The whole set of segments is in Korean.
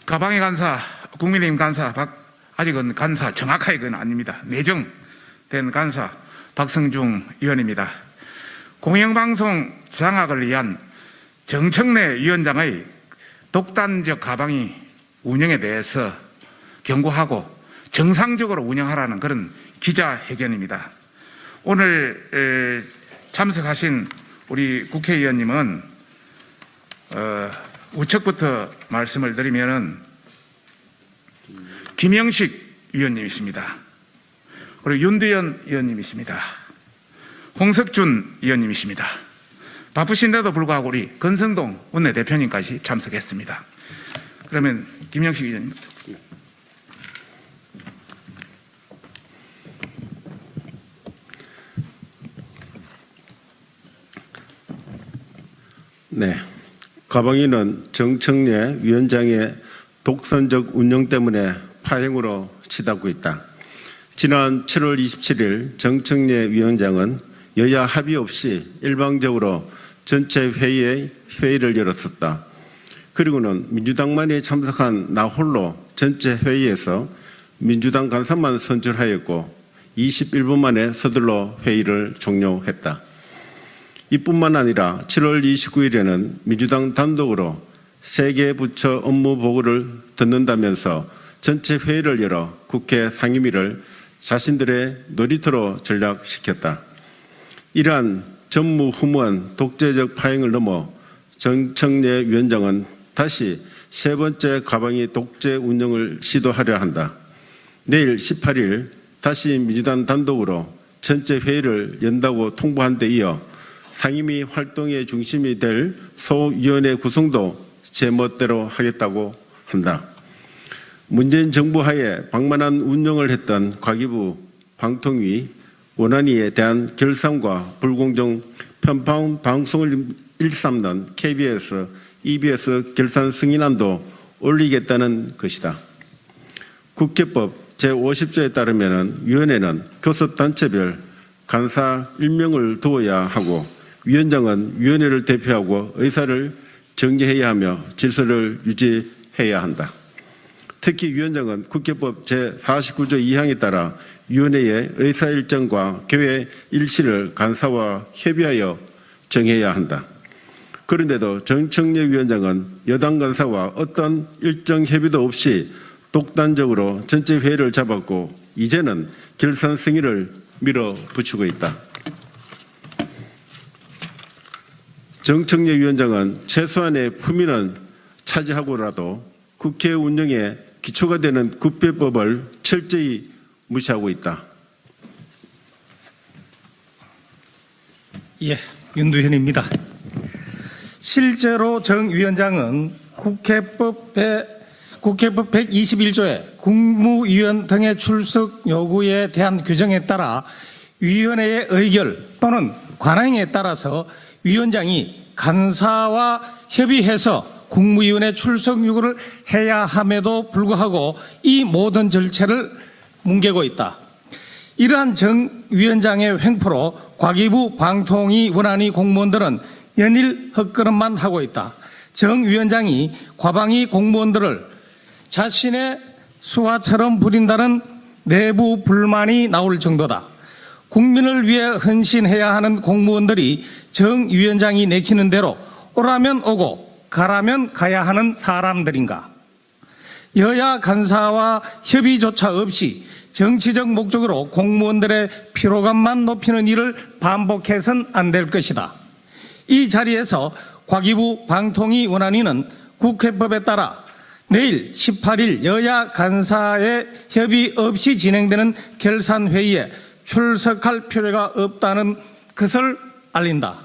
가방의 간사, 국민의힘 간사, 아직은 간사 정확하게 그건 아닙니다. 내정된 간사 박성중 의원입니다. 공영방송 장악을 위한 정청래 위원장의 독단적 가방이 운영에 대해서 경고하고 정상적으로 운영하라는 그런 기자회견입니다. 오늘 참석하신 우리 국회의원님은 우측부터 말씀을 드리면은 김영식 위원님이십니다. 그리고 윤두현 위원님이십니다. 홍석준 위원님이십니다. 바쁘신데도 불구하고 우리 권성동 원내대표님까지 참석했습니다. 그러면 김영식 위원님. 네. 가방위는 정청래 위원장의 독선적 운영 때문에 파행으로 치닫고 있다. 지난 7월 27일 정청래 위원장은 여야 합의 없이 일방적으로 전체 회의를 열었었다. 그리고는 민주당만이 참석한 나 홀로 전체 회의에서 민주당 간사만 선출하였고 21분 만에 서둘러 회의를 종료했다. 이뿐만 아니라 7월 29일에는 민주당 단독으로 3개 부처 업무 보고를 듣는다면서 전체 회의를 열어 국회 상임위를 자신들의 놀이터로 전락시켰다. 이러한 전무후무한 독재적 파행을 넘어 정청래 위원장은 다시 세 번째 가방이 독재 운영을 시도하려 한다. 내일 18일 다시 민주당 단독으로 전체 회의를 연다고 통보한 데 이어 상임위 활동의 중심이 될 소위원회 구성도 제멋대로 하겠다고 한다. 문재인 정부 하에 방만한 운영을 했던 과기부 방통위 원안위에 대한 결산과 불공정 편파 방송을 일삼는 KBS, EBS 결산 승인안도 올리겠다는 것이다. 국회법 제50조에 따르면 위원회는 교섭단체별 간사 1명을 두어야 하고 위원장은 위원회를 대표하고 의사를 정리해야 하며 질서를 유지해야 한다. 특히 위원장은 국회법 제49조 2항에 따라 위원회의 의사일정과 개회 일시를 간사와 협의하여 정해야 한다. 그런데도 정청래 위원장은 여당 간사와 어떤 일정 협의도 없이 독단적으로 전체 회의를 잡았고 이제는 결산 승인을 밀어붙이고 있다. 정청래 위원장은 최소한의 품위는 차지하고라도 국회 운영에 기초가 되는 국회법을 철저히 무시하고 있다. 예, 윤두현입니다. 실제로 정 위원장은 국회법 121조의 국무위원 등의 출석 요구에 대한 규정에 따라 위원회의 의결 또는 관행에 따라서 위원장이 간사와 협의해서 국무위원회 출석 요구를 해야 함에도 불구하고 이 모든 절차를 뭉개고 있다. 이러한 정 위원장의 횡포로 과기부 방통위 원안위 공무원들은 연일 헛걸음만 하고 있다. 정 위원장이 과방위 공무원들을 자신의 수하처럼 부린다는 내부 불만이 나올 정도다. 국민을 위해 헌신해야 하는 공무원들이 정 위원장이 내키는 대로 오라면 오고 가라면 가야 하는 사람들인가? 여야 간사와 협의조차 없이 정치적 목적으로 공무원들의 피로감만 높이는 일을 반복해서는 안 될 것이다. 이 자리에서 과기부 방통위 원안위는 국회법에 따라 내일 18일 여야 간사의 협의 없이 진행되는 결산회의에 출석할 필요가 없다는 것을 알린다.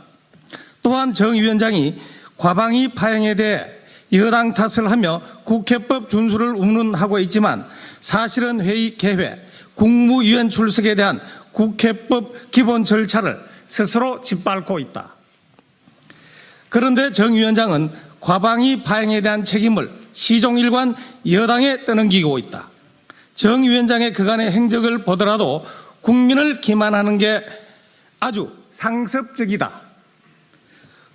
또한 정 위원장이 과방위 파행에 대해 여당 탓을 하며 국회법 준수를 운운하고 있지만 사실은 회의 개회, 국무위원 출석에 대한 국회법 기본 절차를 스스로 짓밟고 있다. 그런데 정 위원장은 과방위 파행에 대한 책임을 시종일관 여당에 떠넘기고 있다. 정 위원장의 그간의 행적을 보더라도 국민을 기만하는 게 아주 상습적이다.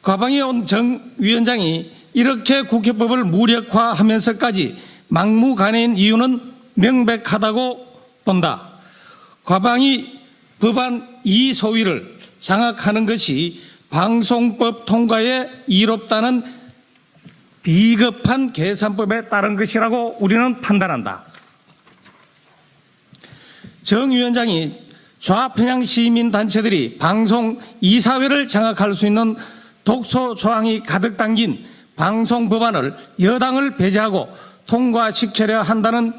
과방위 온 정 위원장이 이렇게 국회법을 무력화하면서까지 막무가내인 이유는 명백하다고 본다. 과방위 법안 이소위를 장악하는 것이 방송법 통과에 이롭다는 비겁한 계산법에 따른 것이라고 우리는 판단한다. 정 위원장이 좌편향 시민단체들이 방송 이사회를 장악할 수 있는 독소 조항이 가득 담긴 방송 법안을 여당을 배제하고 통과시키려 한다는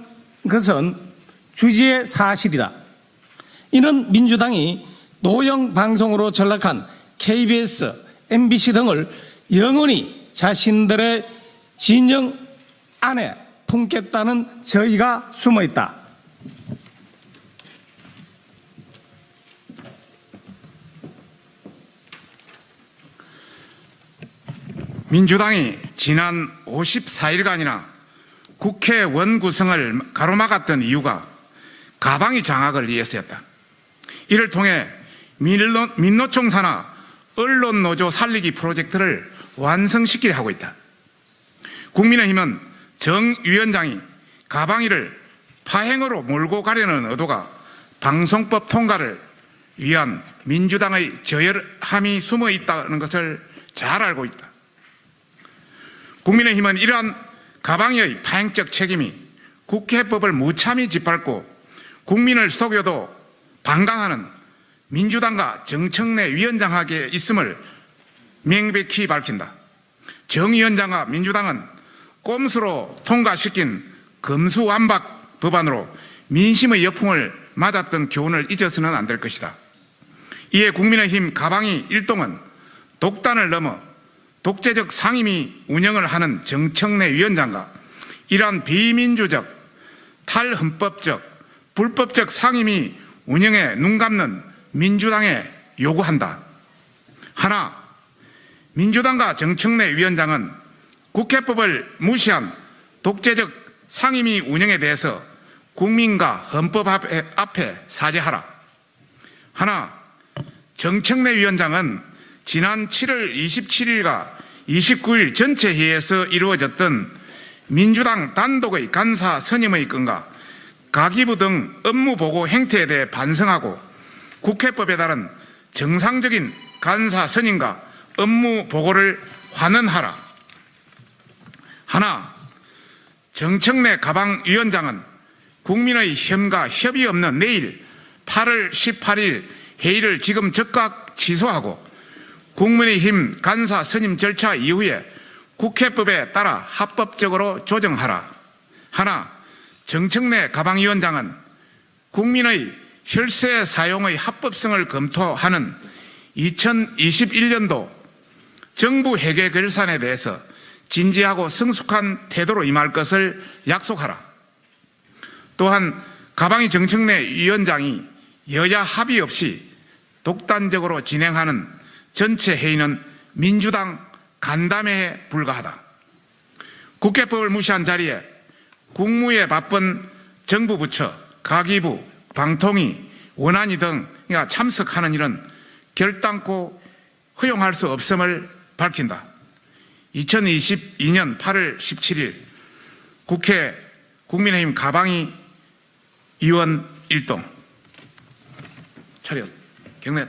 것은 주지의 사실이다. 이는 민주당이 노영 방송으로 전락한 KBS, MBC 등을 영원히 자신들의 진영 안에 품겠다는 저희가 숨어 있다. 민주당이 지난 54일간이나 국회원 구성을 가로막았던 이유가 가방위 장악을 위해서였다. 이를 통해 민노총 산하 언론노조 살리기 프로젝트를 완성시키려 하고 있다. 국민의힘은 정 위원장이 가방위를 파행으로 몰고 가려는 의도가 방송법 통과를 위한 민주당의 저열함이 숨어 있다는 것을 잘 알고 있다. 국민의힘은 이러한 가방위의 파행적 책임이 국회법을 무참히 짓밟고 국민을 속여도 방관하는 민주당과 정청래 위원장에게 있음을 명백히 밝힌다. 정 위원장과 민주당은 꼼수로 통과시킨 검수완박 법안으로 민심의 역풍을 맞았던 교훈을 잊어서는 안 될 것이다. 이에 국민의힘 가방위 일동은 독단을 넘어 독재적 상임위 운영을 하는 정청래 위원장과 이러한 비민주적, 탈헌법적, 불법적 상임위 운영에 눈감는 민주당에 요구한다. 하나, 민주당과 정청래 위원장은 국회법을 무시한 독재적 상임위 운영에 대해서 국민과 헌법 앞에 사죄하라. 하나, 정청래 위원장은 지난 7월 27일과 29일 전체 회의에서 이루어졌던 민주당 단독의 간사 선임의 건과 가기부 등 업무 보고 행태에 대해 반성하고 국회법에 따른 정상적인 간사 선임과 업무 보고를 환원하라. 하나, 정청래 가방위원장은 국민의 혐과 협의 없는 내일 8월 18일 회의를 지금 즉각 취소하고 국민의힘 간사 선임 절차 이후에 국회법에 따라 합법적으로 조정하라. 하나, 정청래 가방위원장은 국민의 혈세 사용의 합법성을 검토하는 2021년도 정부 회계 결산에 대해서 진지하고 성숙한 태도로 임할 것을 약속하라. 또한 가방위 정청래 위원장이 여야 합의 없이 독단적으로 진행하는 전체 회의는 민주당 간담회에 불과하다. 국회법을 무시한 자리에 국무에 바쁜 정부 부처, 가기부, 방통위, 원안위 등이 참석하는 일은 결단코 허용할 수 없음을 밝힌다. 2022년 8월 17일 국회 국민의힘 가방위 의원 일동 차렷 경례